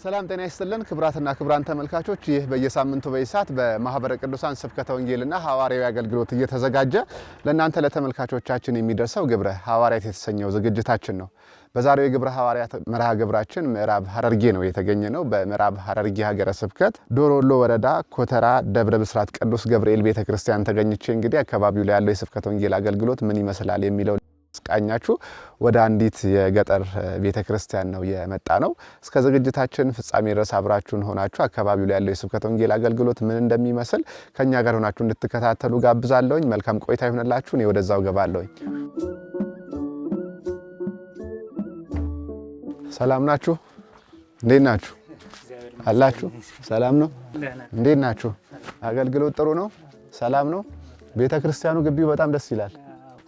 ሰላም ጤና ይስጥልን ክብራትና ክብራን ተመልካቾች ይህ በየሳምንቱ በይሳት በማህበረ ቅዱሳን ስብከተ ወንጌልና ሐዋርያዊ አገልግሎት እየተዘጋጀ ለእናንተ ለተመልካቾቻችን የሚደርሰው ግብረ ሐዋርያት የተሰኘው ዝግጅታችን ነው። በዛሬው የግብረ ሐዋርያት መርሃ ግብራችን ምዕራብ ሐረርጌ ነው የተገኘነው። በምዕራብ ሐረርጌ ሀገረ ስብከት ዶሮ ወሎ ወረዳ ኮተራ ደብረ ብስራት ቅዱስ ገብርኤል ቤተክርስቲያን ተገኝቼ እንግዲህ አካባቢው ላይ ያለው የስብከተ ወንጌል አገልግሎት ምን ይመስላል የሚለው ስቃኛችሁ ወደ አንዲት የገጠር ቤተክርስቲያን ነው የመጣ ነው። እስከ ዝግጅታችን ፍጻሜ ድረስ አብራችሁን ሆናችሁ አካባቢው ላይ ያለው የስብከተ ወንጌል አገልግሎት ምን እንደሚመስል ከኛ ጋር ሆናችሁ እንድትከታተሉ ጋብዛለሁኝ። መልካም ቆይታ ይሁንላችሁ። እኔ ወደዛው ገባለሁኝ። ሰላም ናችሁ? እንዴት ናችሁ? አላችሁ? ሰላም ነው? እንዴት ናችሁ? አገልግሎት ጥሩ ነው? ሰላም ነው? ቤተክርስቲያኑ ግቢው በጣም ደስ ይላል።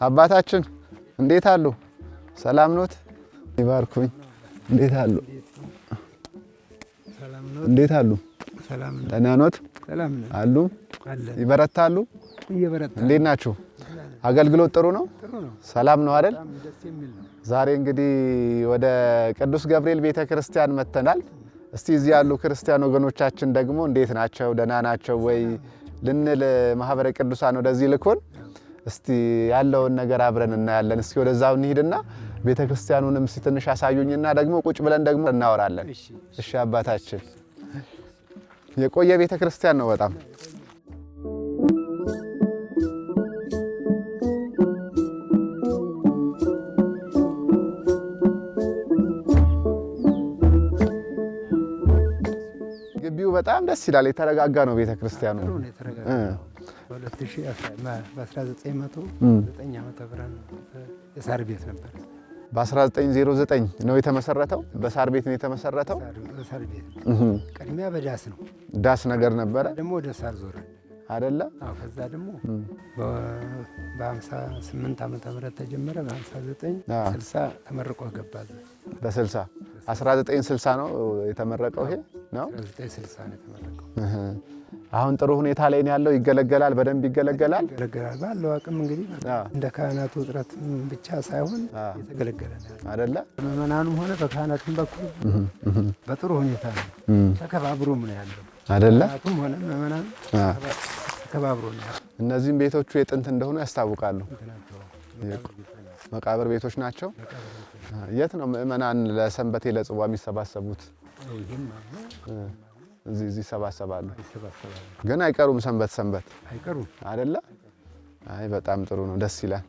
አባታችን እንዴት አሉ? ሰላም ኖት? ይባርኩኝ። እንዴት አሉ? ሰላም ኖት? እንዴት አሉ? ሰላም ነው። ደህና ኖት? ሰላም ነው አሉ? ይበረታሉ? ይበረታሉ። እንዴት ናችሁ? አገልግሎት ጥሩ ነው? ጥሩ ነው። ሰላም ነው አይደል? ደስ የሚል ነው። ዛሬ እንግዲህ ወደ ቅዱስ ገብርኤል ቤተክርስቲያን መተናል። እስቲ እዚህ ያሉ ክርስቲያን ወገኖቻችን ደግሞ እንዴት ናቸው? ደህና ናቸው ወይ ልንል ማህበረ ቅዱሳን ወደዚህ ልኮን እስቲ ያለውን ነገር አብረን እናያለን። እስኪ ወደዛው እንሂድና ቤተክርስቲያኑንም ትንሽ አሳዩኝና ደግሞ ቁጭ ብለን ደግሞ እናወራለን። እሺ አባታችን። የቆየ ቤተክርስቲያን ነው በጣም። ግቢው በጣም ደስ ይላል። የተረጋጋ ነው ቤተክርስቲያኑ። በ1909 ዓመተ ምህረት የሳር ቤት ነበር። በ1909 ነው የተመሰረተው። በሳር ቤት ነው የተመሰረተው። በሳር ቤት ቀድሚያ በዳስ ነው። ዳስ ነገር ነበረ። ደግሞ ወደ ሳር ዞረ አይደለ? አዎ። ከዛ ደግሞ በ58 ዓመተ ምህረት ተጀመረ። በ59 60 ተመርቆ ገባ። በ60 1960 ነው የተመረቀው። ይሄ ነው 1960 ነው የተመረቀው። አሁን ጥሩ ሁኔታ ላይ ነው ያለው። ይገለገላል፣ በደንብ ይገለገላል። ባለው አቅም እንግዲህ እንደ ካህናቱ ጥረት ብቻ ሳይሆን የተገለገለ ነው አይደለ? በመናኑም ሆነ በካህናቱም በኩል በጥሩ ሁኔታ ነው ተከባብሮም ነው ያለው አይደለ? ካህናቱም ሆነ መናኑ ተከባብሮ ነው ያለው። እነዚህም ቤቶቹ የጥንት እንደሆኑ ያስታውቃሉ። መቃብር ቤቶች ናቸው። የት ነው ምእመናን ለሰንበቴ ለጽዋ የሚሰባሰቡት? እዚህ ይሰባሰባሉ። ግን አይቀሩም። ሰንበት አይቀሩም አይደለ? አይ በጣም ጥሩ ነው። ደስ ይላል።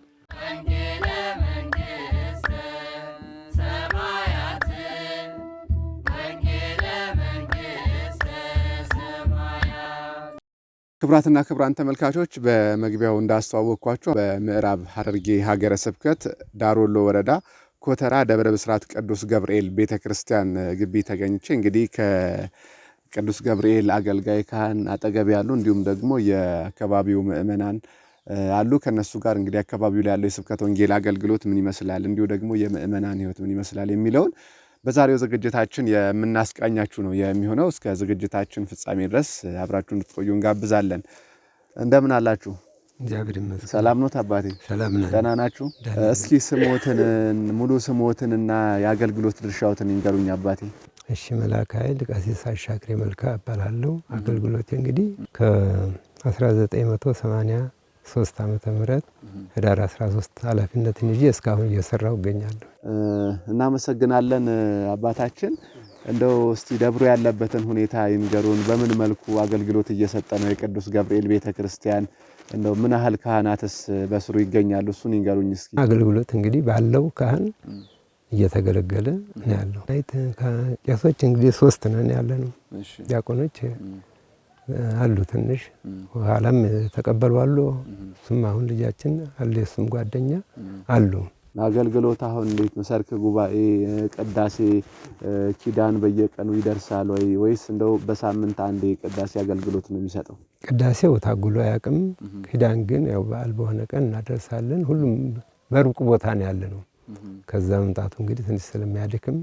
ክብራትና ክብራን ተመልካቾች በመግቢያው እንዳስተዋወቅኳችሁ በምዕራብ ሐረርጌ ሀገረ ስብከት ዳሮ ወሎ ወረዳ ኮተራ ደብረ ብስራት ቅዱስ ገብርኤል ቤተክርስቲያን ግቢ ተገኝቼ እንግዲህ ቅዱስ ገብርኤል አገልጋይ ካህን አጠገብ ያሉ እንዲሁም ደግሞ የአካባቢው ምእመናን አሉ። ከነሱ ጋር እንግዲህ አካባቢው ላይ ያለው የስብከተ ወንጌል አገልግሎት ምን ይመስላል፣ እንዲሁ ደግሞ የምእመናን ሕይወት ምን ይመስላል የሚለውን በዛሬው ዝግጅታችን የምናስቃኛችሁ ነው የሚሆነው። እስከ ዝግጅታችን ፍጻሜ ድረስ አብራችሁ እንድትቆዩ እንጋብዛለን። እንደምን አላችሁ? እግዚአብሔር ይመስገን። ሰላም ነው አባቴ? ሰላም ነን። ደህና ናችሁ? እስኪ ሙሉ ስሞትንና የአገልግሎት ድርሻዎትን ይንገሩኝ አባቴ። እሺ መልአከ ኃይል ቀሲስ አሻግሬ መልካ እባላለሁ። አገልግሎቴ እንግዲህ ከ1983 ዓመተ ምህረት ህዳር 13 ኃላፊነትን ይዤ እስካሁን እየሰራሁ እገኛለሁ። እናመሰግናለን አባታችን። እንደው እስቲ ደብሩ ያለበትን ሁኔታ ይንገሩን። በምን መልኩ አገልግሎት እየሰጠ ነው የቅዱስ ገብርኤል ቤተክርስቲያን? እንደው ምን ያህል ካህናትስ በስሩ ይገኛሉ? እሱን ይንገሩኝ እስኪ። አገልግሎት እንግዲህ ባለው ካህን እየተገለገለ ነው ያለው። ቄሶች እንግዲህ 3 ነን ያለነው። ዲያቆኖች አሉ ትንሽ ኋላም ተቀበሉ አሉ። እሱም አሁን ልጃችን አለ፣ እሱም ጓደኛ አሉ። አገልግሎት አሁን እንዴት ነው? ሰርክ፣ ጉባኤ፣ ቅዳሴ፣ ኪዳን በየቀኑ ይደርሳል ወይስ እንደው በሳምንት አንዴ ቅዳሴ አገልግሎት ነው የሚሰጠው? ቅዳሴው ታጉሎ አያውቅም። ኪዳን ግን ያው በዓል በሆነ ቀን እናደርሳለን። ሁሉም በሩቅ ቦታ ነው ያለነው። ከዛ መምጣቱ እንግዲህ ትንሽ ስለሚያድክም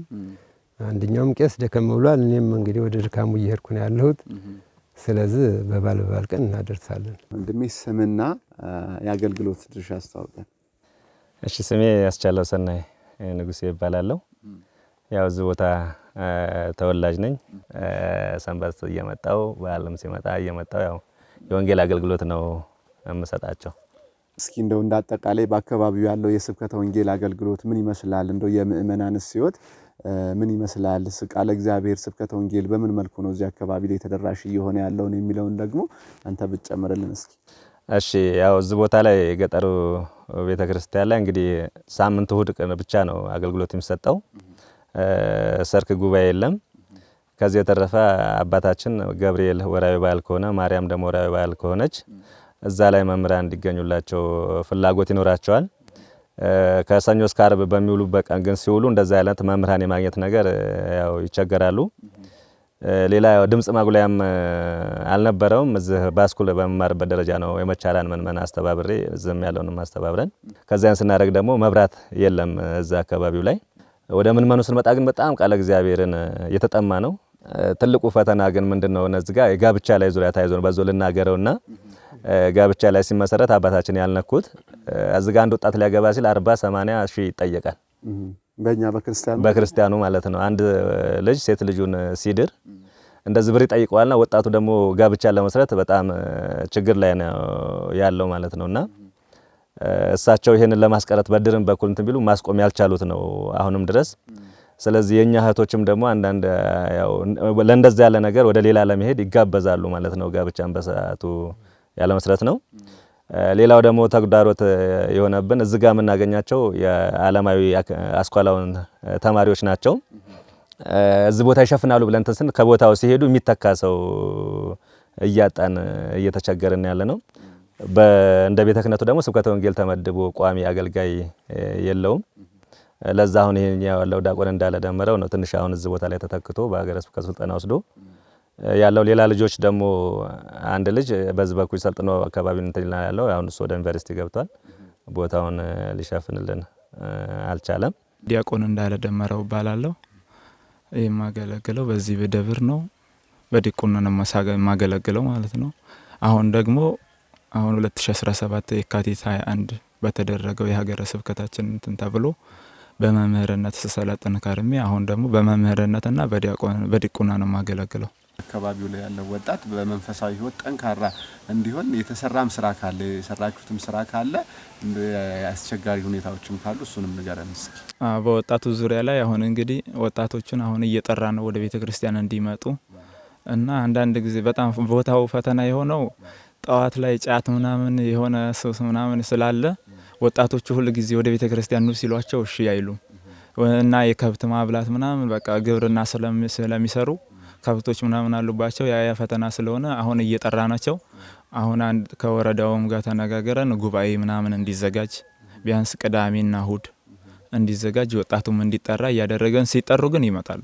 አንደኛውም ቄስ ደከም ብሏል። እኔም እንግዲህ ወደ ድካሙ እየሄድኩ ነው ያለሁት። ስለዚህ በባል ቀን እናደርሳለን። ወንድሜ ስምና የአገልግሎት ድርሻ አስተዋውቀን። እሺ ስሜ ያስቻለው ሰናይ ንጉሴ ይባላለሁ። ያው እዚህ ቦታ ተወላጅ ነኝ። ሰንበት እየመጣው በዓለም ሲመጣ እየመጣው ያው የወንጌል አገልግሎት ነው የምሰጣቸው። እስኪ እንደው እንዳጠቃላይ በአካባቢው ያለው የስብከተ ወንጌል አገልግሎት ምን ይመስላል? እንደው የምእመናንስ ሕይወት ምን ይመስላል? ቃለ እግዚአብሔር ስብከተ ወንጌል በምን መልኩ ነው እዚህ አካባቢ ላይ ተደራሽ እየሆነ ያለው ነው የሚለውን ደግሞ አንተ ብትጨምርልን እስኪ። እሺ ያው እዚህ ቦታ ላይ የገጠሩ ቤተክርስቲያን ላይ እንግዲህ ሳምንት እሁድ ቀን ብቻ ነው አገልግሎት የሚሰጠው። ሰርክ ጉባኤ የለም። ከዚህ የተረፈ አባታችን ገብርኤል ወራዊ በዓል ከሆነ ማርያም ደግሞ ወራዊ በዓል ከሆነች እዛ ላይ መምህራን እንዲገኙላቸው ፍላጎት ይኖራቸዋል። ከሰኞ እስከ ዓርብ በሚውሉበት ቀን ግን ሲውሉ እንደዛ አይነት መምህራን የማግኘት ነገር ያው ይቸገራሉ። ሌላ ድምጽ ማጉላያም አልነበረውም። እዚህ ባስኩል በመማርበት ደረጃ ነው የመቻላን መንመና አስተባብሬ ዝም ያለውንም አስተባብረን ከዛን ስናደርግ ደግሞ መብራት የለም እዛ አካባቢው ላይ። ወደ መንመኑ ስንመጣ ግን በጣም ቃለ እግዚአብሔርን የተጠማ ነው። ትልቁ ፈተና ግን ምንድነው እነዚህ ጋር የጋብቻ ላይ ዙሪያ ታይዞ ነው በዞ ልናገረውና ጋብቻ ላይ ሲመሰረት አባታችን ያልነኩት እዚህ ጋር አንድ ወጣት ሊያገባ ሲል 40-80 ሺህ ይጠየቃል። በእኛ በክርስቲያኑ ማለት ነው። አንድ ልጅ ሴት ልጁን ሲድር እንደዚህ ብር ይጠይቀዋልና ወጣቱ ደግሞ ጋብቻ ለመስረት በጣም ችግር ላይ ነው ያለው ማለት ነውና እሳቸው ይሄንን ለማስቀረት በድርም በኩል እንትን ቢሉ ማስቆም ያልቻሉት ነው አሁንም ድረስ። ስለዚህ የኛ እህቶችም ደግሞ አንዳንድ ያው ለእንደዛ ያለ ነገር ወደ ሌላ ለመሄድ ይጋበዛሉ ማለት ነው። ጋብቻን በሰዓቱ ያለ መስረት ነው። ሌላው ደግሞ ተግዳሮት የሆነብን እዚህ ጋር የምናገኛቸው የዓለማዊ አስኳላውን ተማሪዎች ናቸው። እዚህ ቦታ ይሸፍናሉ ብለን ተስን ከቦታው ሲሄዱ የሚተካ ሰው እያጣን እየተቸገረን ያለ ነው። እንደ ቤተ ክህነቱ ደግሞ ስብከተ ወንጌል ተመድቦ ቋሚ አገልጋይ የለውም። ለዛ አሁን ይሄን ያለው ዲያቆን እንዳለ ደመረው ነው ትንሽ አሁን እዚህ ቦታ ላይ ተተክቶ በሀገረ ስብከት ስልጠና ወስዶ ያለው። ሌላ ልጆች ደግሞ አንድ ልጅ በዚህ በኩል ሰልጥኖ አካባቢውን እንትን ይላል ያለው አሁን እሱ ወደ ዩኒቨርሲቲ ገብቷል። ቦታውን ሊሸፍንልን አልቻለም። ዲያቆን እንዳለ ደመረው ባላለው የማገለግለው በዚህ በደብር ነው። በዲቁና ነው የማገለግለው ማለት ነው። አሁን ደግሞ 2017 የካቲት 21 በተደረገው የሀገረ ስብከታችን እንትን ተብሎ በመምህርነት ስሰለጥን ከርሜ አሁን ደግሞ በመምህርነትና በዲቁና ነው የማገለግለው። አካባቢው ላይ ያለው ወጣት በመንፈሳዊ ሕይወት ጠንካራ እንዲሆን የተሰራም ስራ ካለ የሰራችሁትም ስራ ካለ አስቸጋሪ ሁኔታዎችም ካሉ እሱንም ንገረን እስኪ። በወጣቱ ዙሪያ ላይ አሁን እንግዲህ ወጣቶችን አሁን እየጠራ ነው ወደ ቤተክርስቲያን እንዲመጡ እና አንዳንድ ጊዜ በጣም ቦታው ፈተና የሆነው ጠዋት ላይ ጫት ምናምን የሆነ ሱስ ምናምን ስላለ ወጣቶቹ ሁሉ ጊዜ ወደ ቤተክርስቲያን ነው ሲሏቸው እሺ አይሉም እና የከብት ማብላት ምናምን በቃ ግብርና ስለሚሰሩ ከብቶች ምናምን አሉባቸው። ያ ፈተና ስለሆነ አሁን እየጠራ ናቸው። አሁን አንድ ከወረዳውም ጋር ተነጋገረን ጉባኤ ምናምን እንዲዘጋጅ ቢያንስ ቅዳሜና እሁድ እንዲዘጋጅ ወጣቱም እንዲጠራ እያደረገን ሲጠሩ ግን ይመጣሉ።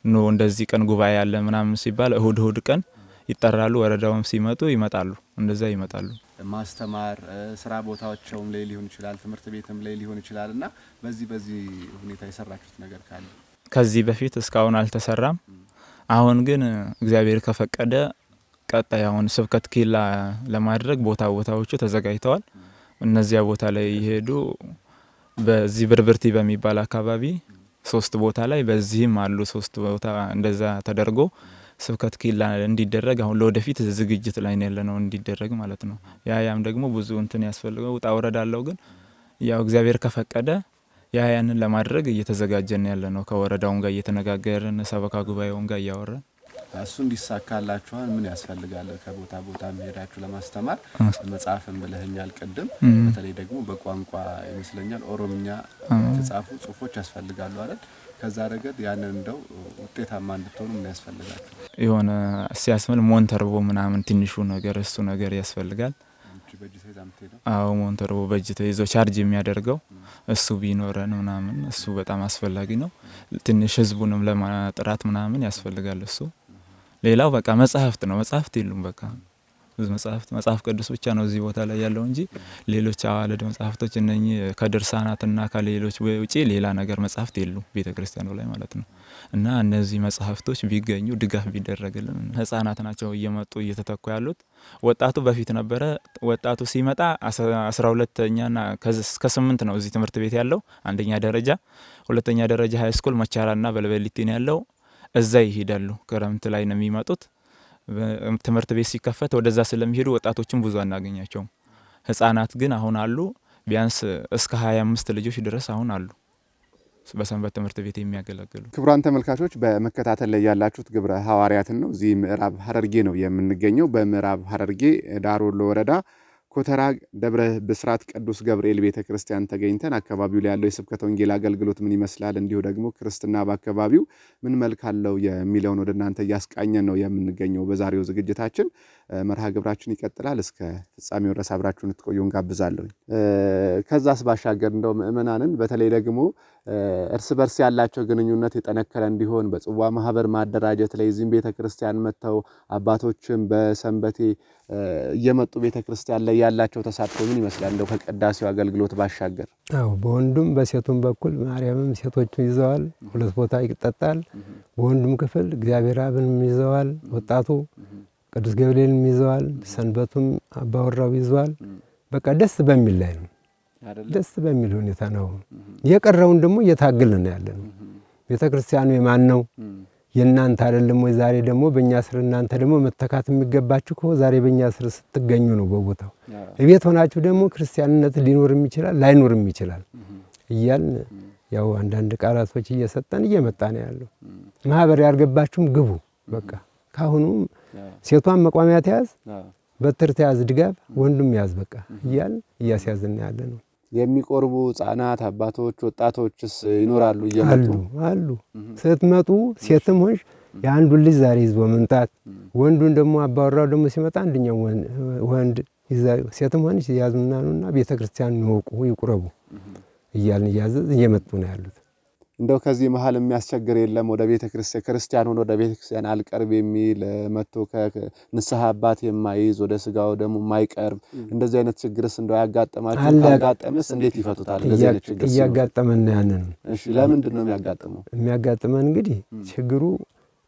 ኖ እንደዚህ ቀን ጉባኤ ያለ ምናምን ሲባል እሁድ ቀን ይጠራሉ። ወረዳውም ሲመጡ ይመጣሉ። እንደዛ ይመጣሉ። ማስተማር ስራ ቦታዎችም ላይ ሊሆን ይችላል፣ ትምህርት ቤትም ላይ ሊሆን ይችላልና በዚህ ሁኔታ የሰራችሁት ነገር ካለ? ከዚህ በፊት እስካሁን አልተሰራም። አሁን ግን እግዚአብሔር ከፈቀደ ቀጣይ አሁን ስብከት ኬላ ለማድረግ ቦታዎቹ ተዘጋጅተዋል። እነዚያ ቦታ ላይ ይሄዱ በዚህ ብርብርቲ በሚባል አካባቢ 3 ቦታ ላይ በዚህም አሉ 3 ቦታ እንደዛ ተደርጎ ስብከት ኬላ እንዲደረግ አሁን ለወደፊት ዝግጅት ላይ ነው እንዲደረግ ማለት ነው። ያም ደግሞ ብዙ እንትን ያስፈልገው ውጣ ወረድ አለው። ግን ያው እግዚአብሔር ከፈቀደ ያንን ለማድረግ እየተዘጋጀን ነው። ከወረዳውም ጋር እየተነጋገርን ሰበካ ጉባኤውም ጋር እያወራን እሱ እንዲሳካላችኋል ምን ያስፈልጋል? ከቦታ ቦታ መሄዳችሁ ለማስተማር መጽሐፍን ብለህኛል ቅድም። በተለይ ደግሞ በቋንቋ ይመስለኛል ኦሮምኛ የተጻፉ ጽሁፎች ያስፈልጋሉ አይደል? ከዛ ረገድ ያንን እንደው ውጤታማ እንድትሆኑ ምን ያስፈልጋችሁ? የሆነ ሲያስመል ሞንተርቦ ምናምን ትንሹ ነገር እሱ ነገር ያስፈልጋል። አዎ ሞንተርቦ በእጅ ተይዞ ቻርጅ የሚያደርገው እሱ ቢኖረን ምናምን እሱ በጣም አስፈላጊ ነው። ትንሽ ህዝቡንም ለማጥራት ምናምን ያስፈልጋል እሱ። ሌላው በቃ መጽሐፍት ነው። መጽሐፍት የሉም በቃ መጽሐፍ ቅዱስ ብቻ ነው እዚህ ቦታ ላይ ያለው እንጂ ሌሎች አዋልድ መጽሐፍቶች እነኚህ ከድርሳናትና ከሌሎች ውጪ ሌላ ነገር መጽሐፍት የሉም ቤተክርስቲያኑ ላይ ማለት ነው። እና እነዚህ መጽሐፍቶች ቢገኙ ድጋፍ ቢደረግልን። ህፃናት ናቸው እየመጡ እየተተኩ ያሉት። ወጣቱ በፊት ነበረ። ወጣቱ ሲመጣ 12ኛና እስከ 8 ነው እዚህ ትምህርት ቤት ያለው። አንደኛ ደረጃ፣ ሁለተኛ ደረጃ ሃይ ስኩል መቻራና በልበሊቲ ነው ያለው። እዛ ይሄዳሉ። ክረምት ላይ ነው የሚመጡት። ትምህርት ቤት ሲከፈት ወደዛ ስለሚሄዱ ወጣቶችን ብዙ አናገኛቸውም። ህፃናት ግን አሁን አሉ። ቢያንስ እስከ 25 ልጆች ድረስ አሁን አሉ በሰንበት ትምህርት ቤት የሚያገለግሉ። ክቡራን ተመልካቾች በመከታተል ላይ ያላችሁት ግብረ ሐዋርያትን ነው። እዚህ ምዕራብ ሐረርጌ ነው የምንገኘው። በምዕራብ ሐረርጌ ዳሮ ወሎ ወረዳ ኮተራ ደብረ ብስራት ቅዱስ ገብርኤል ቤተክርስቲያን ተገኝተን አካባቢው ላይ ያለው የስብከተ ወንጌል አገልግሎት ምን ይመስላል፣ እንዲሁ ደግሞ ክርስትና በአካባቢው ምን መልክ አለው የሚለውን ወደ እናንተ እያስቃኘን ነው የምንገኘው። በዛሬው ዝግጅታችን መርሃ ግብራችን ይቀጥላል። እስከ ፍጻሜው ድረስ አብራችሁን ትቆዩ እንጋብዛለሁ። ከዛስ ባሻገር እንደው ምእመናንን በተለይ ደግሞ እርስ በርስ ያላቸው ግንኙነት የጠነከረ እንዲሆን በጽዋ ማህበር ማደራጀት ላይ እዚህም ቤተክርስቲያን መተው አባቶችም በሰንበቴ እየመጡ ቤተክርስቲያን ላይ ያላቸው ተሳትፎ ምን ይመስላል? እንደው ከቅዳሴው አገልግሎት ባሻገር። አዎ በወንዱም በሴቱም በኩል ማርያምም ሴቶችን ይዘዋል። ሁለት ቦታ ይጠጣል። በወንዱም ክፍል እግዚአብሔር አብንም ይዘዋል። ወጣቱ ቅዱስ ገብርኤልም ይዘዋል። ሰንበቱም አባወራው ይዘዋል። በቃ ደስ በሚል ላይ ነው። ደስ በሚል ሁኔታ ነው። የቀረውን ደግሞ እየታገልን ነው ያለን። ቤተክርስቲያኑ የማን ነው? የእናንተ አይደለም ወይ? ዛሬ ደግሞ በእኛ ስር እናንተ ደግሞ መተካት የሚገባችሁ እኮ ዛሬ በእኛ ስር ስትገኙ ነው። በቦታው እቤት ሆናችሁ ደግሞ ክርስቲያንነት ሊኖርም ይችላል ላይኖርም ይችላል እያልን ያው አንዳንድ ቃላቶች እየሰጠን እየመጣ ነው ያለው። ማህበር ያርገባችሁም ግቡ። በቃ ካሁኑም ሴቷን መቋሚያ ተያዝ፣ በትር ተያዝ፣ ድጋፍ ወንዱም ያዝ። በቃ እያልን እያስያዝን ያለ ነው። የሚቆርቡ ህፃናት አባቶች ወጣቶችስ ይኖራሉ? እየመጡ አሉ። ስትመጡ ሴትም ሆንሽ የአንዱን ልጅ ዛሬ ይዞ መምጣት፣ ወንዱን ደግሞ አባወራው ደግሞ ሲመጣ አንደኛው ወንድ ይዛዩ፣ ሴትም ሆንሽ ያዙና ነውና ቤተክርስቲያን ይወቁ ይቁረቡ እያልን እያዘዝ እየመጡ ነው ያሉት። እንደው ከዚህ መሃል የሚያስቸግር የለም? ወደ ቤተክርስቲያን ክርስቲያን ሆኖ ወደ ቤተክርስቲያን አልቀርብ የሚል መጥቶ ከንስሐ አባት የማይዝ ወደ ስጋው ደግሞ የማይቀርብ እንደዚህ አይነት ችግርስ እንደው ያጋጠማችሁ? ካጋጠመስ እንዴት ይፈቱታል? እንደዚህ አይነት ችግር እያጋጠመን ያንን። እሺ ለምንድን ነው የሚያጋጥመው? የሚያጋጥመን እንግዲህ ችግሩ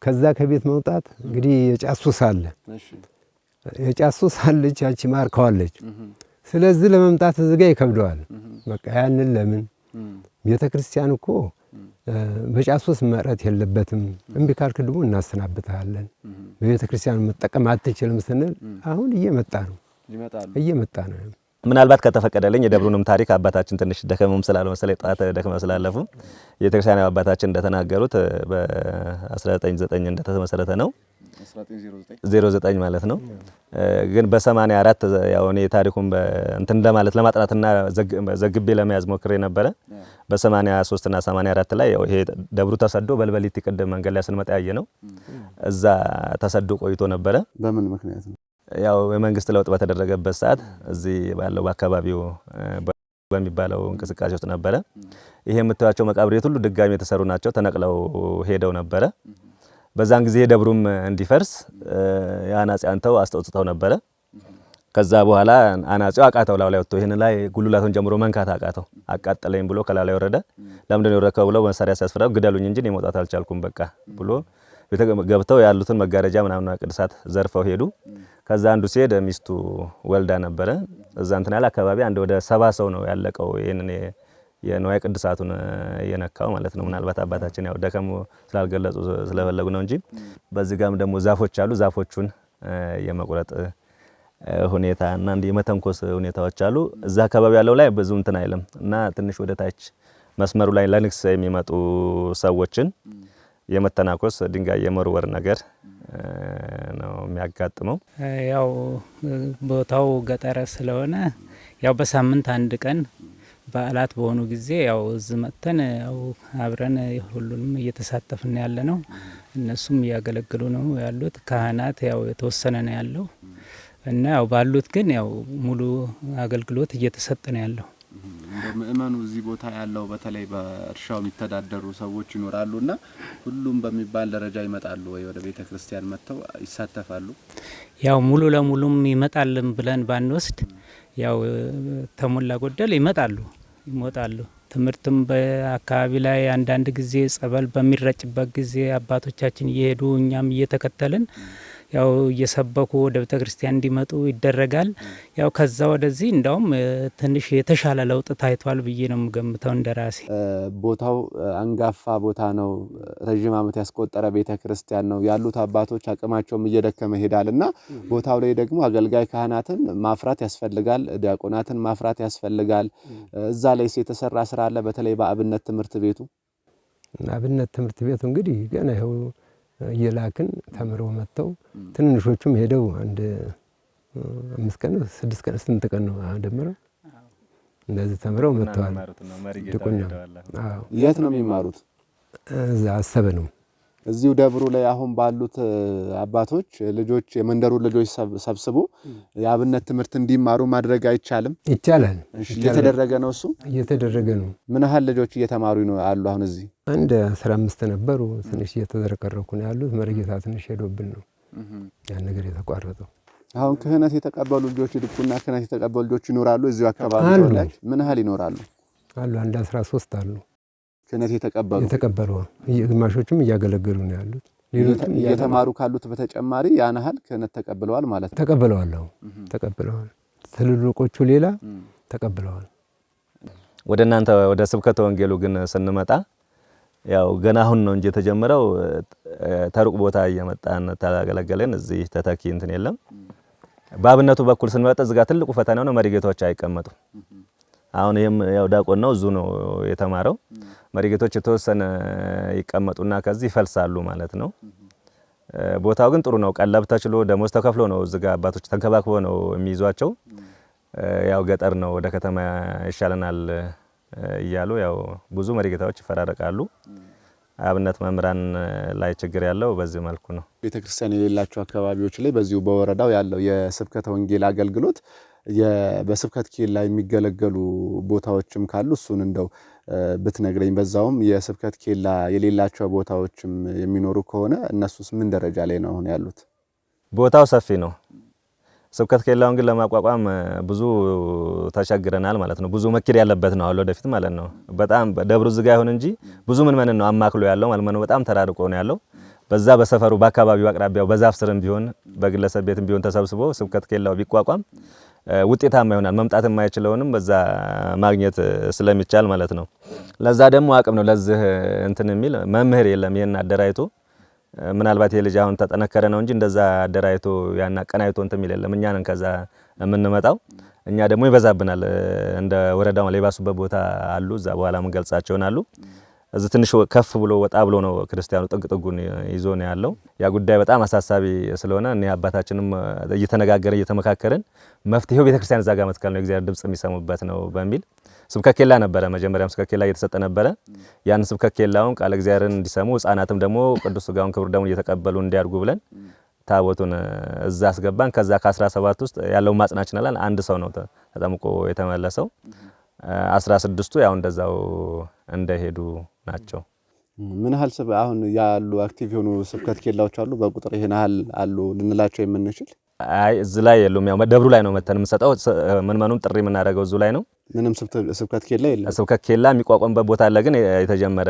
ከዛ ከቤት መውጣት እንግዲህ የጫሱ ሳለ የጫሱ ሳለች ያቺ ማርከዋለች። ስለዚህ ለመምጣት እዚህ ጋር ይከብደዋል። በቃ ያንን ለምን ቤተክርስቲያን እኮ በጫሱስ መረት የለበትም። እምቢ ካልክ ደግሞ እናሰናብታለን። በቤተክርስቲያን መጠቀም አትችልም ስንል አሁን እየመጣ ነው። ምናልባት ከተፈቀደልኝ የደብሩንም ታሪክ አባታችን ትንሽ ደከመም ስላለ መሰለኝ ጣት ደከመ ስላለፉ የቤተክርስቲያን አባታችን እንደተናገሩት በ1909 እንደተመሰረተ ነው 09 ማለት ነው። ግን በ84 ያው እኔ ታሪኩን እንትን ለማለት ለማጥናትና ዘግቤ ለመያዝ ሞክሬ ነበረ። በ83 እና 84 ላይ ያው ይሄ ደብሩ ተሰዶ በልበሊት ቅድም መንገድ ላይ ስንመጣ ያየ ነው። እዛ ተሰዶ ቆይቶ ነበረ። በምን ምክንያት ነው? ያው የመንግስት ለውጥ በተደረገበት ሰዓት እዚህ ባለው በአካባቢው በሚባለው እንቅስቃሴ ውስጥ ነበረ። ይሄ የምታዩቸው መቃብር ቤት ሁሉ ድጋሚ የተሰሩ ናቸው። ተነቅለው ሄደው ነበረ። በዛን ጊዜ ደብሩም እንዲፈርስ የአናጺያን ተው አስተውጽተው ነበረ። ከዛ በኋላ አናጺው አቃተው ላው ላይ ወጥቶ ይሄን ላይ ጉልላቱን ጀምሮ መንካት አቃተው። አቃጠለኝ ብሎ ከላው ላይ ወረደ። ለምንድን ነው የወረከው ብለው መሳሪያ ሲያስፈራው ግደሉኝ እንጂ እኔ መውጣት አልቻልኩም በቃ ብሎ ገብተው ያሉትን መጋረጃ ምናምን ቅዱሳት ዘርፈው ሄዱ። ከዛ አንዱ ሲሄድ ሚስቱ ወልዳ ነበረ። እዛ እንትን ያለ አካባቢ አንድ ወደ 70 ሰው ነው ያለቀው። ይሄንን የንዋየ ቅዱሳቱን የነካው ማለት ነው። ምናልባት አባታችን ያው ደከሙ ስላልገለጹ ስለፈለጉ ነው እንጂ በዚህ ጋርም ደግሞ ዛፎች አሉ። ዛፎቹን የመቁረጥ ሁኔታ እና እንደ የመተንኮስ ሁኔታዎች አሉ። እዛ አካባቢ ያለው ላይ ብዙ እንትን አይልም እና ትንሽ ወደ ታች መስመሩ ላይ ለንግስ የሚመጡ ሰዎችን የመተናኮስ ድንጋይ የመወርወር ነገር ነው የሚያጋጥመው። ያው ቦታው ገጠር ስለሆነ ያው በሳምንት አንድ ቀን በዓላት በሆኑ ጊዜ ያው እዚህ መጥተን ያው አብረን ሁሉንም እየተሳተፍን ያለ ነው። እነሱም እያገለግሉ ነው ያሉት። ካህናት ያው የተወሰነ ነው ያለው እና ያው ባሉት ግን ያው ሙሉ አገልግሎት እየተሰጠ ነው ያለው። ምእመኑ እዚህ ቦታ ያለው በተለይ በእርሻው የሚተዳደሩ ሰዎች ይኖራሉና ሁሉም በሚባል ደረጃ ይመጣሉ ወይ ወደ ቤተክርስቲያን መጥተው ይሳተፋሉ? ያው ሙሉ ለሙሉም ይመጣልን ብለን ባንወስድ ያው ተሞላ ጎደል ይመጣሉ። ትምህርትም በአካባቢ ላይ አንዳንድ ጊዜ ጸበል በሚረጭበት ጊዜ አባቶቻችን እየሄዱ እኛም እየተከተልን ያው እየሰበኩ ወደ ቤተ ክርስቲያን እንዲመጡ ይደረጋል። ያው ከዛ ወደዚህ እንዳውም ትንሽ የተሻለ ለውጥ ታይቷል ብዬ ነው የምገምተው እንደራሴ። ቦታው አንጋፋ ቦታ ነው። ረጅም ዓመት ያስቆጠረ ቤተ ክርስቲያን ነው። ያሉት አባቶች አቅማቸውም እየደከመ ሄዳልና ቦታው ላይ ደግሞ አገልጋይ ካህናትን ማፍራት ያስፈልጋል፣ ዲያቆናትን ማፍራት ያስፈልጋል። እዛ ላይ የተሰራ ስራ አለ። በተለይ በአብነት ትምህርት ቤቱ አብነት ትምህርት ቤቱ እንግዲህ ገና ይኸው እየላክን ተምረው መጥተው ትንንሾቹም ሄደው አንድ 5 ቀን 6 ቀን 8 ቀን ነው ደምረው እንደዚህ ተምረው መጥተዋል። ድቁና የት ነው የሚማሩት? እዛ አሰበ ነው። እዚሁ ደብሩ ላይ አሁን ባሉት አባቶች ልጆች የመንደሩ ልጆች ሰብስቦ የአብነት ትምህርት እንዲማሩ ማድረግ አይቻልም? ይቻላል። እየተደረገ ነው። እሱ እየተደረገ ነው። ምን ያህል ልጆች እየተማሩ ነው አሉ? አሁን እዚህ አንድ 15 ነበሩ። ትንሽ እየተዘረከረኩ ነው ያሉት። መርጌታ ትንሽ ሄዶብን ነው ያን ነገር የተቋረጠው። አሁን ክህነት የተቀበሉ ልጆች ድቁና ክህነት የተቀበሉ ልጆች ይኖራሉ እዚሁ አካባቢ ላይ? ምን ያህል ይኖራሉ? አሉ አንድ 13 አሉ ክህነት የተቀበሉ ግማሾቹም እያገለገሉ ነው ያሉት። ሌሎችም እየተማሩ ካሉት በተጨማሪ ያን ያህል ክህነት ተቀብለዋል ማለት ነው? ተቀብለዋል። ተቀብለዋል። ትልልቆቹ ሌላ ተቀብለዋል። ወደ እናንተ ወደ ስብከተ ወንጌሉ ግን ስንመጣ ያው ገና አሁን ነው እንጂ የተጀመረው። ተሩቅ ቦታ እየመጣን ታገለገለን። እዚህ ተተኪ እንትን የለም። በአብነቱ በኩል ስንመጣ እዚህ ጋር ትልቁ ፈተና ነው፣ መሪጌቶች አይቀመጡም። አሁን ይሄም ያው ዲያቆን ነው እዙ ነው የተማረው። መሪጌቶች የተወሰነ ይቀመጡና ከዚህ ይፈልሳሉ ማለት ነው። ቦታው ግን ጥሩ ነው። ቀለብ ተችሎ ደሞዝ ተከፍሎ ነው እዚህ ጋር አባቶች ተንከባክቦ ነው የሚይዟቸው። ያው ገጠር ነው ወደ ከተማ ይሻለናል እያሉ ያው ብዙ መሪጌታዎች ይፈራረቃሉ። አብነት መምህራን ላይ ችግር ያለው በዚህ መልኩ ነው። ቤተክርስቲያን የሌላቸው አካባቢዎች ላይ በዚሁ በወረዳው ያለው የስብከተ ወንጌል አገልግሎት በስብከት ኬላ የሚገለገሉ ቦታዎችም ካሉ እሱን እንደው ብትነግረኝ። በዛውም የስብከት ኬላ የሌላቸው ቦታዎችም የሚኖሩ ከሆነ እነሱስ ምን ደረጃ ላይ ነው አሁን ያሉት? ቦታው ሰፊ ነው። ስብከት ኬላውን ግን ለማቋቋም ብዙ ተቸግረናል ማለት ነው። ብዙ መኪድ ያለበት ነው አሁን ወደፊት ማለት ነው። በጣም ደብሩ ዝጋ ይሁን እንጂ ብዙ ምን ነው አማክሎ ያለው ማለት ነው። በጣም ተራርቆ ነው ያለው። በዛ በሰፈሩ በአካባቢው አቅራቢያው በዛፍ ስርም ቢሆን በግለሰብ ቤትም ቢሆን ተሰብስቦ ስብከት ኬላው ቢቋቋም ውጤታማ ይሆናል። መምጣት የማይችለውንም በዛ ማግኘት ስለሚቻል ማለት ነው። ለዛ ደግሞ አቅም ነው ለዚህ እንትን የሚል መምህር የለም። ይሄን አደራይቶ ምናልባት የልጅ አሁን ተጠነከረ ነው እንጂ እንደዛ አደራይቶ ያና ቀናይቶ እንትን የሚል የለም። እኛ ነን ከዛ የምንመጣው። እኛ ደግሞ ይበዛብናል። እንደ ወረዳው ላይ ባሱበት ቦታ አሉ። እዛ በኋላ ምን ገልጻቸውን አሉ። እዚህ ትንሽ ከፍ ብሎ ወጣ ብሎ ነው ክርስቲያኑ ጥግ ጥጉን ይዞ ነው ያለው። ያ ጉዳይ በጣም አሳሳቢ ስለሆነ እኔ አባታችንም እየተነጋገረ እየተመካከረን መፍትሄው ቤተክርስቲያን እዛ ጋር መትከል ነው፣ እግዚአብሔር ድምጽ የሚሰሙበት ነው በሚል ስብከት ኬላ ነበረ። መጀመሪያም ስብከት ኬላ እየተሰጠ ነበረ። ያን ስብከት ኬላውን ቃል እግዚአብሔርን እንዲሰሙ ሕፃናትም ደግሞ ቅዱስ ሥጋውን ክቡር ደሙን እየተቀበሉ እንዲያድጉ ብለን ታቦቱን እዛ አስገባን። ከዛ ከ17 ውስጥ ያለው ማጽናችናል አንድ ሰው ነው ተጠምቆ የተመለሰው። 16ቱ ያው እንደዛው እንደሄዱ ናቸው። ምን ያህል አሁን ያሉ አክቲቭ የሆኑ ስብከት ኬላዎች አሉ? በቁጥር ይሄን ያህል አሉ ልንላቸው የምንችል? አይ እዚህ ላይ የሉም። ያው ደብሩ ላይ ነው መተን የምንሰጠው። ምንመኑም ጥሪ የምናደርገው እዚሁ ላይ ነው። ምንም ስብከት ኬላ የለም። ስብከት ኬላ የሚቋቋምበት ቦታ አለ፣ ግን የተጀመረ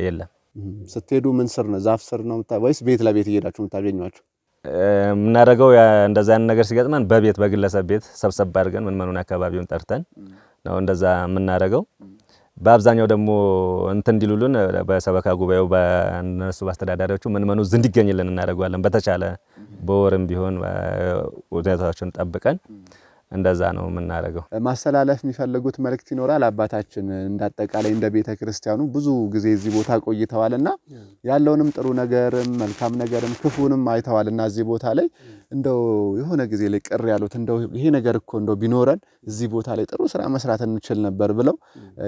የለም። ስትሄዱ ምን ስር ነው? ዛፍ ስር ነው ወይስ ቤት ለቤት እየሄዳችሁ የምታገኟቸው? የምናደርገው እንደዛ አይነት ነገር ሲገጥመን በቤት በግለሰብ ቤት ሰብሰብ አድርገን ምንመኑን አካባቢውን ጠርተን ነው እንደዛ የምናደርገው። በአብዛኛው ደግሞ እንትን እንዲሉልን በሰበካ ጉባኤው በእነሱ በአስተዳዳሪዎቹ ምንመኑ እንዲገኝልን እናደርጋለን። በተቻለ በወርም ቢሆን ሁኔታዎችን ጠብቀን እንደዛ ነው የምናደርገው። ማስተላለፍ የሚፈልጉት መልእክት ይኖራል? አባታችን እንዳጠቃላይ እንደ ቤተ ክርስቲያኑ ብዙ ጊዜ እዚህ ቦታ ቆይተዋልና ያለውንም ጥሩ ነገርም መልካም ነገርም ክፉንም አይተዋልና እዚህ ቦታ ላይ እንደው የሆነ ጊዜ ላይ ቅር ያሉት እንደው ይሄ ነገር እኮ እንደው ቢኖረን እዚህ ቦታ ላይ ጥሩ ስራ መስራት እንችል ነበር ብለው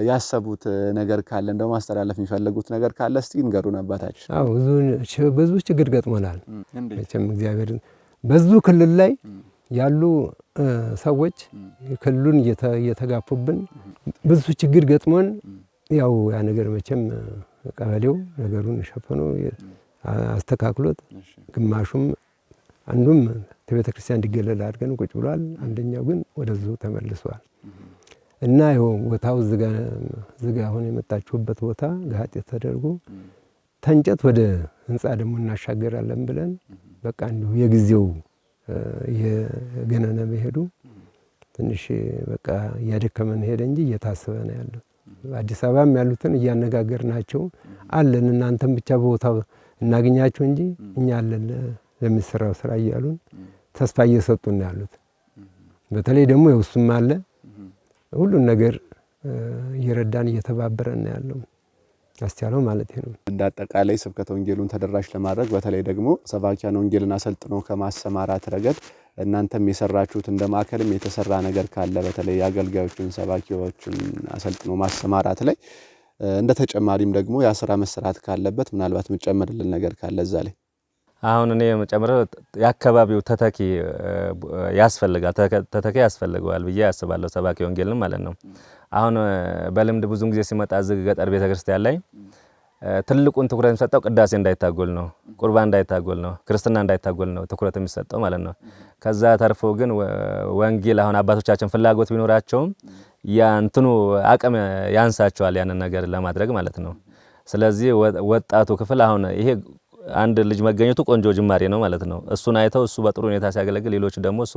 ያሰቡት ነገር ካለ እንደው ማስተላለፍ የሚፈልጉት ነገር ካለ እስቲ እንገሩን አባታችን። አዎ ብዙ ችግር ገጥሞናል። መቼም እግዚአብሔር በዙ ክልል ላይ ያሉ ሰዎች ክልሉን እየተጋፉብን ብዙ ችግር ገጥሞን ያው ያ ነገር መቼም ቀበሌው ነገሩን ሸፈኖ አስተካክሎት ግማሹም አንዱም ከቤተ ክርስቲያን እንዲገለል አድርገን ቁጭ ብሏል። አንደኛው ግን ወደዙ ተመልሷል እና ይኸው ቦታው ዝጋ ሆነ የመጣችሁበት ቦታ ጋጥ ተደርጎ ተንጨት ወደ ህንጻ ደግሞ እናሻገራለን ብለን በቃ እንዲሁ የጊዜው የገነነ መሄዱ ትንሽ በቃ እያደከመን ሄደ እንጂ እየታሰበ ነው ያለው። አዲስ አበባም ያሉትን እያነጋገርናቸው አለን እናንተም ብቻ ቦታው እናገኛቸው እንጂ እኛ አለን ለሚሰራው ስራ እያሉን ተስፋ እየሰጡን ነው ያሉት። በተለይ ደግሞ የውስም አለ ሁሉን ነገር እየረዳን እየተባበረን ነው ያለው ያስቻለው ማለት ነው። እንደ አጠቃላይ ስብከተ ወንጌሉን ተደራሽ ለማድረግ በተለይ ደግሞ ሰባኪያን ወንጌልን አሰልጥኖ ከማሰማራት ረገድ እናንተም የሰራችሁት እንደ ማዕከልም የተሰራ ነገር ካለ በተለይ አገልጋዮችን ሰባኪዎችን አሰልጥኖ ማሰማራት ላይ እንደ ተጨማሪም ደግሞ ያ ስራ መሰራት ካለበት ምናልባት መጨመርልን ነገር ካለ እዛ ላይ አሁን እኔ መጨመረው የአካባቢው ተተኪ ያስፈልጋል ተተኪ ያስፈልገዋል ብዬ አስባለሁ። ሰባኪ ወንጌልን ማለት ነው። አሁን በልምድ ብዙን ጊዜ ሲመጣ ዝግ ገጠር ቤተክርስቲያን ላይ ትልቁን ትኩረት የሚሰጠው ቅዳሴ እንዳይታጎል ነው፣ ቁርባን እንዳይታጎል ነው፣ ክርስትና እንዳይታጎል ነው ትኩረት የሚሰጠው ማለት ነው። ከዛ ተርፎ ግን ወንጌል አሁን አባቶቻችን ፍላጎት ቢኖራቸውም ያንተኑ አቅም ያንሳቸዋል ያንን ነገር ለማድረግ ማለት ነው። ስለዚህ ወጣቱ ክፍል አሁን ይሄ አንድ ልጅ መገኘቱ ቆንጆ ጅማሬ ነው ማለት ነው። እሱን አይተው እሱ በጥሩ ሁኔታ ሲያገለግል ሌሎች ደግሞ እሱ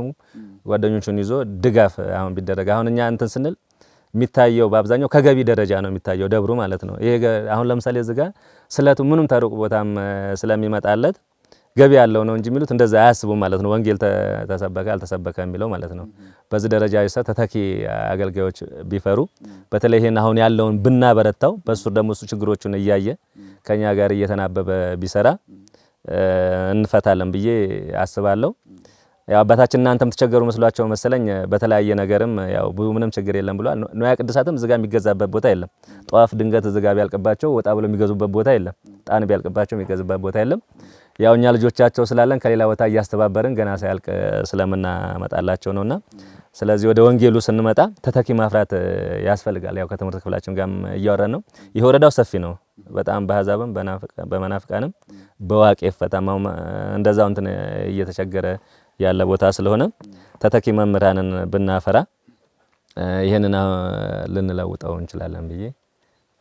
ጓደኞቹን ይዞ ድጋፍ አሁን ቢደረግ አሁን እኛ እንትን ስንል የሚታየው በአብዛኛው ከገቢ ደረጃ ነው የሚታየው ደብሩ ማለት ነው። ይሄ አሁን ለምሳሌ እዚህ ጋር ስለቱ ምንም ተሩቅ ቦታም ስለሚመጣለት ገቢ ያለው ነው እንጂ የሚሉት እንደዛ አያስቡም ማለት ነው። ወንጌል ተሰበከ አልተሰበከ የሚለው ማለት ነው። በዚህ ደረጃ ይሰ ተተኪ አገልጋዮች ቢፈሩ በተለይ ይሄን አሁን ያለውን ብናበረታው በሱ ደግሞ እሱ ችግሮቹን እያየ ከኛ ጋር እየተናበበ ቢሰራ እንፈታለን ብዬ አስባለሁ። ያው አባታችን እናንተም ተቸገሩ መስሏቸው መሰለኝ በተለያየ ነገርም ያው ምንም ችግር የለም ብሏል። ንዋየ ቅድሳትም ዝጋ የሚገዛበት ቦታ የለም። ጧፍ ድንገት ዝጋ ቢያልቅባቸው ወጣ ብሎ የሚገዙበት ቦታ የለም። ጣን ቢያልቅባቸው የሚገዙበት ቦታ የለም። ያው እኛ ልጆቻቸው ስላለን ከሌላ ቦታ እያስተባበርን ገና ሳያልቅ ስለምናመጣላቸው ነውና ስለዚህ ወደ ወንጌሉ ስንመጣ ተተኪ ማፍራት ያስፈልጋል። ያው ከትምህርት ክፍላችን ጋርም እያወራን ነው። ይሄ ወረዳው ሰፊ ነው በጣም በአሕዛብም በመናፍቃንም በዋቄ ፈታም እንደዛው እንትን እየተቸገረ ያለ ቦታ ስለሆነ ተተኪ መምህራንን ብናፈራ ይሄንን ልንለውጠው እንችላለን ብዬ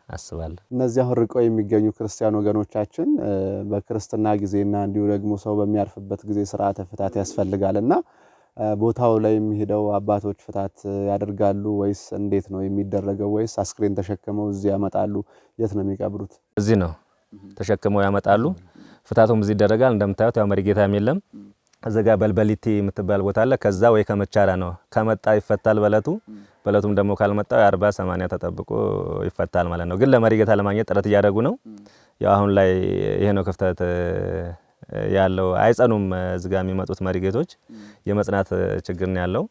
አስባለሁ። እነዚህ አሁን ርቀው የሚገኙ ክርስቲያን ወገኖቻችን በክርስትና ጊዜና እንዲሁ ደግሞ ሰው በሚያርፍበት ጊዜ ስርዓተ ፍታት ያስፈልጋልና ቦታው ላይ የሚሄደው አባቶች ፍታት ያደርጋሉ ወይስ እንዴት ነው የሚደረገው? ወይስ አስክሬን ተሸክመው እዚህ ያመጣሉ? የት ነው የሚቀብሩት? እዚህ ነው ተሸክመው ያመጣሉ። ፍታቱም እዚህ ይደረጋል። እንደምታዩት ያው መሪጌታም የለም። እዚጋ በልበሊቲ የምትባል ቦታ አለ። ከዛ ወይ ከመቻራ ነው ከመጣ ይፈታል በለቱም ደግሞ ካልመጣው 40 80 ተጠብቆ ይፈታል ማለት ነው። ግን ለመሪጌታ ለማግኘት ጥረት እያደረጉ ነው። ያው አሁን ላይ ይሄ ነው ክፍተት ያለው። አይጸኑም እዚጋ የሚመጡት መሪጌቶች የመጽናት ችግር ነው ያለው።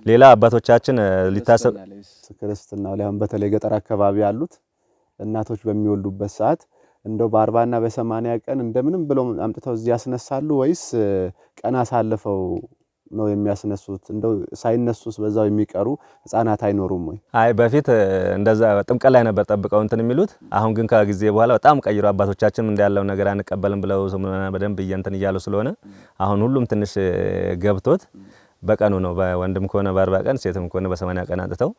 ሌላ አባቶቻችን ሊታሰብ ክርስትናው ላይ አሁን በተለይ ገጠር አካባቢ ያሉት እናቶች በሚወልዱበት ሰዓት እንደው በ40 እና በ80 ቀን እንደምንም ብለው አምጥተው እዚህ ያስነሳሉ ወይስ ቀን አሳልፈው ነው የሚያስነሱት? እንደው ሳይነሱስ በዛው የሚቀሩ ህፃናት አይኖሩም ወይ? አይ በፊት እንደዛ ጥምቀት ላይ ነበር ጠብቀው እንትን የሚሉት። አሁን ግን ከጊዜ በኋላ በጣም ቀይሮ አባቶቻችን እንዳለው ነገር አንቀበልም ብለው በደንብ እንትን እያሉ ስለሆነ አሁን ሁሉም ትንሽ ገብቶት በቀኑ ነው። በወንድም ከሆነ በ40 ቀን ሴትም ከሆነ በ80 ቀን አጥተው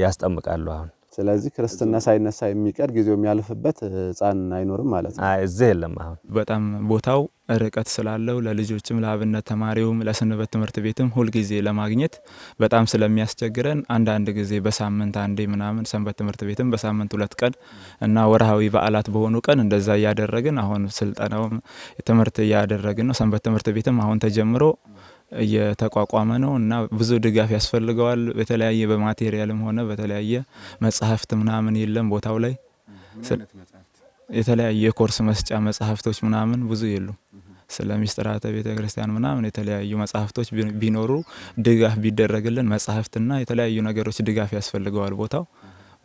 ያስጠምቃሉ አሁን። ስለዚህ ክርስትና ሳይነሳ የሚቀር ጊዜው የሚያልፍበት ህፃን አይኖርም ማለት ነው። አይ እዚህ የለም። አሁን በጣም ቦታው ርቀት ስላለው ለልጆችም ለአብነት ተማሪውም ለሰንበት ትምህርት ቤትም ሁል ጊዜ ለማግኘት በጣም ስለሚያስቸግረን አንዳንድ ጊዜ በሳምንት አንዴ ምናምን ሰንበት ትምህርት ቤትም በሳምንት 2 ቀን እና ወርሃዊ በዓላት በሆኑ ቀን እንደዛ እያደረግን አሁን ስልጠናውም ትምህርት እያደረግን ነው። ሰንበት ትምህርት ቤትም አሁን ተጀምሮ እየተቋቋመ ነው እና ብዙ ድጋፍ ያስፈልገዋል። በተለያየ በማቴሪያልም ሆነ በተለያየ መጽሐፍት ምናምን የለም ቦታው ላይ የተለያየ የኮርስ መስጫ መጽሐፍቶች ምናምን ብዙ የሉም። ስለ ሚስጥራተ ቤተክርስቲያን ምናምን የተለያዩ መጽሐፍቶች ቢኖሩ ድጋፍ ቢደረግልን መጽሐፍትና የተለያዩ ነገሮች ድጋፍ ያስፈልገዋል ቦታው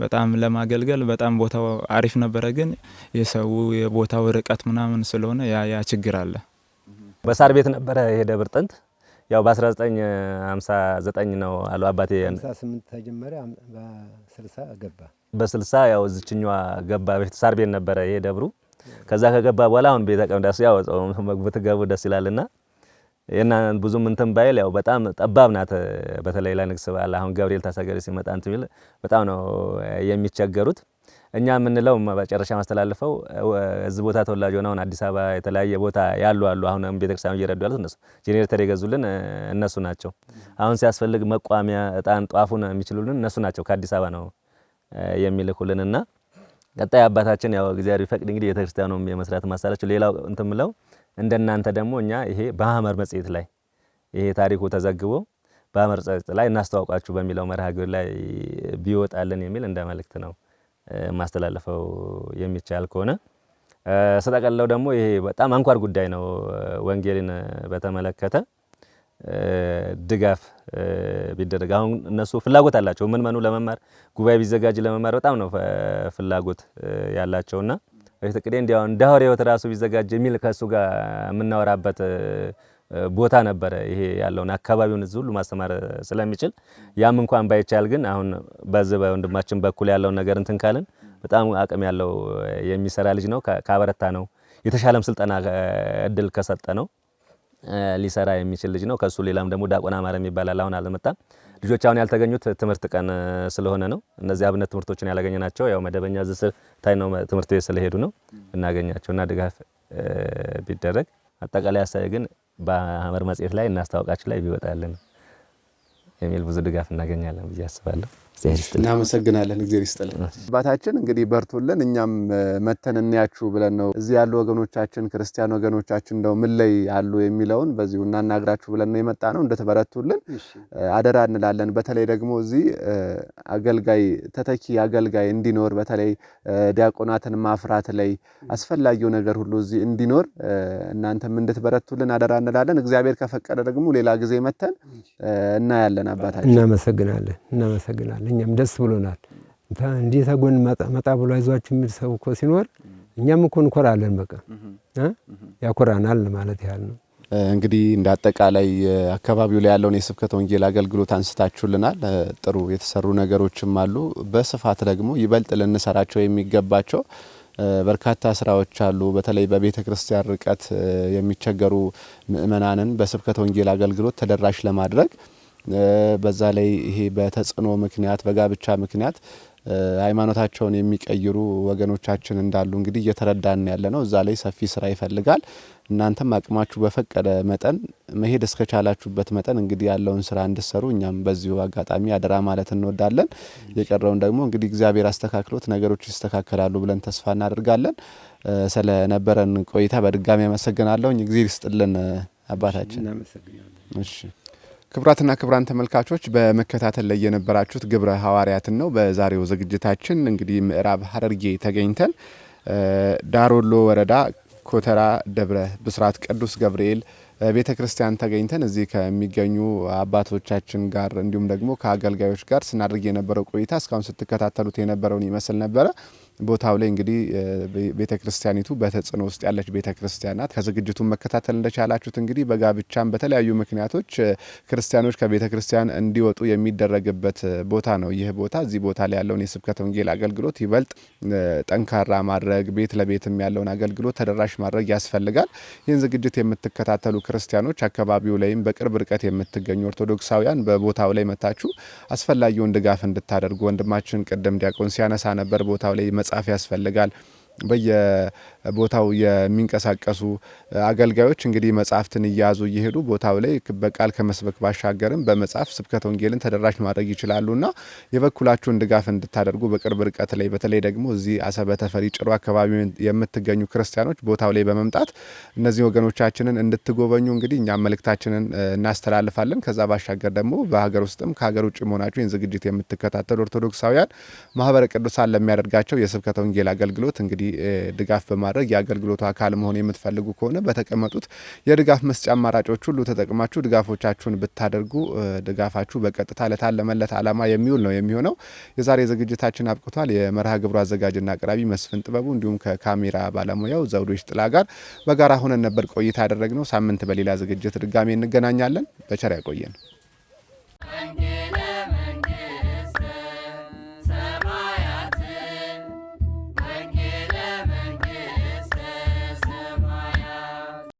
በጣም ለማገልገል በጣም ቦታው አሪፍ ነበረ። ግን የቦታው ርቀት ምናምን ስለሆነ ያ ችግር አለ። በሳር ቤት ነበረ ይሄ ደብር ጥንት ያው በ1959 ነው አሉ አባቴ 58 ተጀመረ በ60 ገባ በ60 ያው እዚችኛዋ ገባ። በፊት ሳር ቤት ነበረ ይሄ ደብሩ። ከዛ ከገባ በኋላ አሁን ቤተ ቀምዳስ ያው መግባት ገቡ ደስ ይላልና እና ብዙም እንትን ባይል ያው በጣም ጠባብ ናት። በተለይ ለንግስ በዓል አሁን ገብርኤል ታሰገደ ሲመጣ እንትን ይል በጣም ነው የሚቸገሩት። እኛ የምንለው በመጨረሻ ማስተላልፈው እዚህ ቦታ ተወላጅ ሆነው አዲስ አበባ የተለያየ ቦታ ያሉ አሁን ቤተክርስቲያኑ እየረዱ ያሉት እነሱ ጄኔሬተር የገዙልን እነሱ ናቸው። አሁን ሲያስፈልግ መቋሚያ እጣን ጧፉን የሚችሉልን እነሱ ናቸው። ከአዲስ አበባ ነው የሚልኩልንና ቀጣይ አባታችን ያው እግዚአብሔር ይፈቅድ እንግዲህ ቤተክርስቲያኑም የመስራት ማሳላቸው ሌላው እንትምለው እንደናንተ ደግሞ እኛ ይሄ በሐመር መጽሔት ላይ ይሄ ታሪኩ ተዘግቦ በሐመር መጽሔት ላይ እናስተዋውቃችሁ በሚለው መርሃ ግብር ላይ ቢወጣልን የሚል እንደ መልእክት ነው ማስተላለፈው የሚቻል ከሆነ ስጠቀለው ደግሞ ይሄ በጣም አንኳር ጉዳይ ነው። ወንጌልን በተመለከተ ድጋፍ ቢደረግ አሁን እነሱ ፍላጎት አላቸው። ምንመኑ ለመማር ጉባኤ ቢዘጋጅ ለመማር በጣም ነው ፍላጎት ያላቸውና በተቀደ እንዲያው እንደ ሐዋርያው ራሱ ቢዘጋጅ የሚል ከሱ ጋር የምናወራበት ቦታ ነበረ። ይሄ ያለውን አካባቢውን ሁሉ ማስተማር ስለሚችል ያም እንኳን ባይቻል ግን አሁን በዚህ በወንድማችን በኩል ያለውን ነገር እንትን ካልን በጣም አቅም ያለው የሚሰራ ልጅ ነው። ካበረታ ነው የተሻለም ስልጠና እድል ከሰጠ ነው ሊሰራ የሚችል ልጅ ነው። ከሱ ሌላም ደግሞ ዲያቆን አማረ የሚባል አሁን አልመጣም። ልጆች አሁን ያልተገኙት ትምህርት ቀን ስለሆነ ነው። እነዚህ አብነት ትምህርቶችን ያላገኘናቸው ያው መደበኛ ዝስር ታይ ነው ትምህርት ቤት ስለሄዱ ነው እናገኛቸውና ድጋፍ ቢደረግ አጠቃላይ አሳይ ግን በሐመር መጽሔት ላይ እናስተዋውቃችሁ ላይ ቢወጣልን የሚል ብዙ ድጋፍ እናገኛለን ብዬ አስባለሁ። እናመሰግናለን። እግዚአብሔር ይስጥልን። አባታችን እንግዲህ በርቱልን። እኛም መተን እንያችሁ ብለን ነው እዚህ ያሉ ወገኖቻችን ክርስቲያን ወገኖቻችን እንደው ምን ላይ ያሉ የሚለውን በዚሁ እናናግራችሁ ብለን ነው የመጣ ነው። እንደተበረቱልን አደራ እንላለን። በተለይ ደግሞ እዚህ አገልጋይ ተተኪ አገልጋይ እንዲኖር በተለይ ዲያቆናትን ማፍራት ላይ አስፈላጊው ነገር ሁሉ እዚህ እንዲኖር እናንተም እንድትበረቱልን አደራ እንላለን። እግዚአብሔር ከፈቀደ ደግሞ ሌላ ጊዜ መተን እናያለን። አባታችን እናመሰግናለን። እኛም ደስ ብሎናል። እንዲህ ተጎን መጣ ብሎ አይዟችሁ የሚል ሰው እኮ ሲኖር እኛም እኮ እንኮራለን። በቃ ያኮራናል ማለት ያህል ነው። እንግዲህ እንደ አጠቃላይ አካባቢው ላይ ያለውን የስብከተ ወንጌል አገልግሎት አንስታችሁልናል። ጥሩ የተሰሩ ነገሮችም አሉ። በስፋት ደግሞ ይበልጥ ልንሰራቸው የሚገባቸው በርካታ ስራዎች አሉ። በተለይ በቤተ ክርስቲያን ርቀት የሚቸገሩ ምእመናንን በስብከተ ወንጌል አገልግሎት ተደራሽ ለማድረግ በዛ ላይ ይሄ በተጽዕኖ ምክንያት በጋብቻ ምክንያት ሃይማኖታቸውን የሚቀይሩ ወገኖቻችን እንዳሉ እንግዲህ እየተረዳን ያለ ነው። እዛ ላይ ሰፊ ስራ ይፈልጋል። እናንተም አቅማችሁ በፈቀደ መጠን መሄድ እስከቻላችሁበት መጠን እንግዲህ ያለውን ስራ እንድትሰሩ እኛም በዚሁ አጋጣሚ አደራ ማለት እንወዳለን። የቀረውን ደግሞ እንግዲህ እግዚአብሔር አስተካክሎት ነገሮች ይስተካከላሉ ብለን ተስፋ እናደርጋለን። ስለነበረን ቆይታ በድጋሚ አመሰግናለሁ። እግዚአብሔር ይስጥልን አባታችን። እሺ ክቡራትና ክቡራን ተመልካቾች በመከታተል ላይ የነበራችሁት ግብረ ሐዋርያትን ነው። በዛሬው ዝግጅታችን እንግዲህ ምዕራብ ሐረርጌ ተገኝተን ዳሮሎ ወረዳ ኮተራ ደብረ ብስራት ቅዱስ ገብርኤል ቤተ ክርስቲያን ተገኝተን እዚህ ከሚገኙ አባቶቻችን ጋር እንዲሁም ደግሞ ከአገልጋዮች ጋር ስናደርግ የነበረው ቆይታ እስካሁን ስትከታተሉት የነበረውን ይመስል ነበረ። ቦታው ላይ እንግዲህ ቤተ ክርስቲያኒቱ በተጽዕኖ ውስጥ ያለች ቤተ ክርስቲያን ናት። ከዝግጅቱን መከታተል እንደቻላችሁት እንግዲህ በጋብቻም በተለያዩ ምክንያቶች ክርስቲያኖች ከቤተ ክርስቲያን እንዲወጡ የሚደረግበት ቦታ ነው ይህ ቦታ። እዚህ ቦታ ላይ ያለውን የስብከተ ወንጌል አገልግሎት ይበልጥ ጠንካራ ማድረግ፣ ቤት ለቤትም ያለውን አገልግሎት ተደራሽ ማድረግ ያስፈልጋል። ይህን ዝግጅት የምትከታተሉ ክርስቲያኖች አካባቢው ላይም በቅርብ ርቀት የምትገኙ ኦርቶዶክሳውያን በቦታው ላይ መታችሁ አስፈላጊውን ድጋፍ እንድታደርጉ ወንድማችን ቅድም ዲያቆን ሲያነሳ ነበር። ቦታው ላይ መጻፍ ያስፈልጋል። በየቦታው የሚንቀሳቀሱ አገልጋዮች እንግዲህ መጻፍትን እያዙ እየሄዱ ቦታው ላይ በቃል ከመስበክ ባሻገርም በመጻፍ ስብከተ ወንጌልን ተደራሽ ማድረግ ይችላሉና የበኩላችሁን ድጋፍ እንድታደርጉ በቅርብ ርቀት ላይ በተለይ ደግሞ እዚህ አሰበ ተፈሪ ጭሮ አካባቢ የምትገኙ ክርስቲያኖች ቦታው ላይ በመምጣት እነዚህ ወገኖቻችንን እንድትጎበኙ እንግዲህ እኛም መልእክታችንን እናስተላልፋለን። ከዛ ባሻገር ደግሞ በሀገር ውስጥም ከሀገር ውጭ መሆናችሁ ይህን ዝግጅት የምትከታተሉ ኦርቶዶክሳውያን ማህበረ ቅዱሳን ለሚያደርጋቸው የስብከተ ወንጌል አገልግሎት እንግዲህ ድጋፍ በማድረግ የአገልግሎቱ አካል መሆን የምትፈልጉ ከሆነ በተቀመጡት የድጋፍ መስጫ አማራጮች ሁሉ ተጠቅማችሁ ድጋፎቻችሁን ብታደርጉ ድጋፋችሁ በቀጥታ ለታለመለት ዓላማ የሚውል ነው የሚሆነው። የዛሬ ዝግጅታችን አብቅቷል። የመርሃ ግብሩ አዘጋጅና አቅራቢ መስፍን ጥበቡ እንዲሁም ከካሜራ ባለሙያው ዘውዶች ጥላ ጋር በጋራ ሆነን ነበር ቆይታ ያደረግነው። ሳምንት በሌላ ዝግጅት ድጋሜ እንገናኛለን። በቸር ያቆየን።